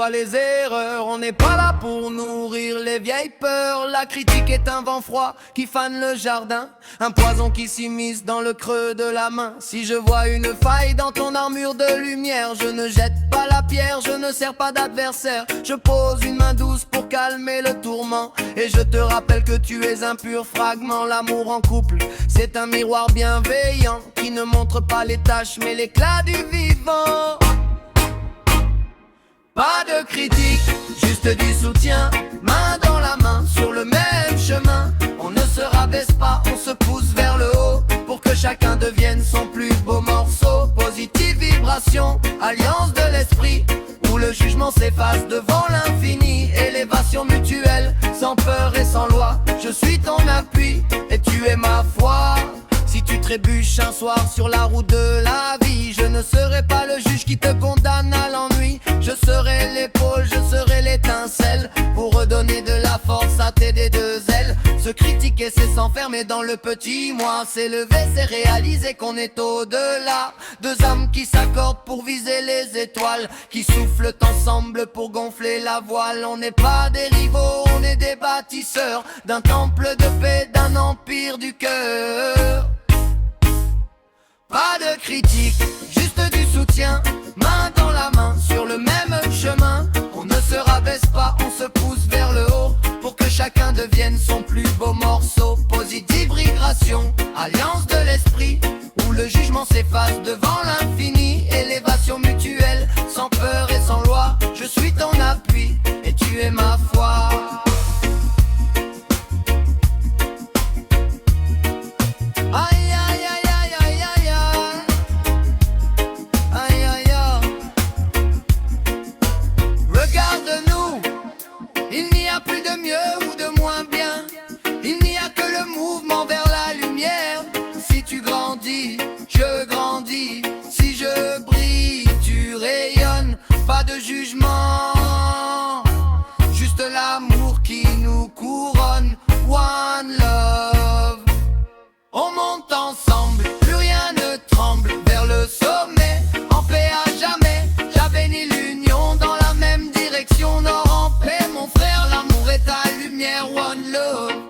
voit les erreurs. On n'est pas là pour nourrir les vieilles peurs. La critique est un vent froid qui fane le jardin, un poison qui s'immisce dans le creux de la main. Si je vois une faille dans ton armure de lumière, je ne jette pas la pierre, je ne sers pas d'adversaire. Je pose une main douce pour calmer le tourment, et je te rappelle que tu es un pur fragment. L'amour en couple, c'est un miroir bienveillant qui ne montre pas les taches mais l'éclat du vivant. Pas de critique, juste du soutien, main dans la main, sur le même chemin. On ne se rabaisse pas, on se pousse vers le haut, pour que chacun devienne son plus beau morceau. Positive vibration, alliance de l'esprit, où le jugement s'efface devant l'infini. Élévation mutuelle, sans peur et sans loi. Je suis ton appui, et tu es ma foi. Si tu trébuches un soir sur la route de la vie, je ne serai pas le juge qui te condamne à l'ennui. Je serai l'épaule, je serai l'étincelle, pour redonner de la force à tes deux ailes. Se critiquer, c'est s'enfermer dans le petit moi. S'élever, c'est réaliser qu'on est au-delà. Deux âmes qui s'accordent pour viser les étoiles, qui soufflent ensemble pour gonfler la voile. On n'est pas des rivaux, on est des bâtisseurs d'un temple de paix, d'un empire du cœur. Pas de critique, juste du soutien, main dans la main, sur le même chemin. On ne se rabaisse pas, on se pousse vers le haut, pour que chacun devienne son plus beau morceau. Positive vibration, alliance de l'esprit, où le jugement s'efface devant l'infini. Élévation mutuelle, sans peur et sans loi. Je suis ton appui, et tu es ma foi. Il n'y a plus de mieux ou de moins bien, il n'y a que le mouvement vers la lumière. Si tu grandis, je grandis, si je brille, tu rayonnes. Pas de jugement, juste l'amour qui nous couronne. One love, on monte ensemble, plus rien ne tremble, vers le sommet, en paix à jamais. J'avais l'union dans la même direction, nord en paix. Mon frère, l'amour est ta lumière, one love.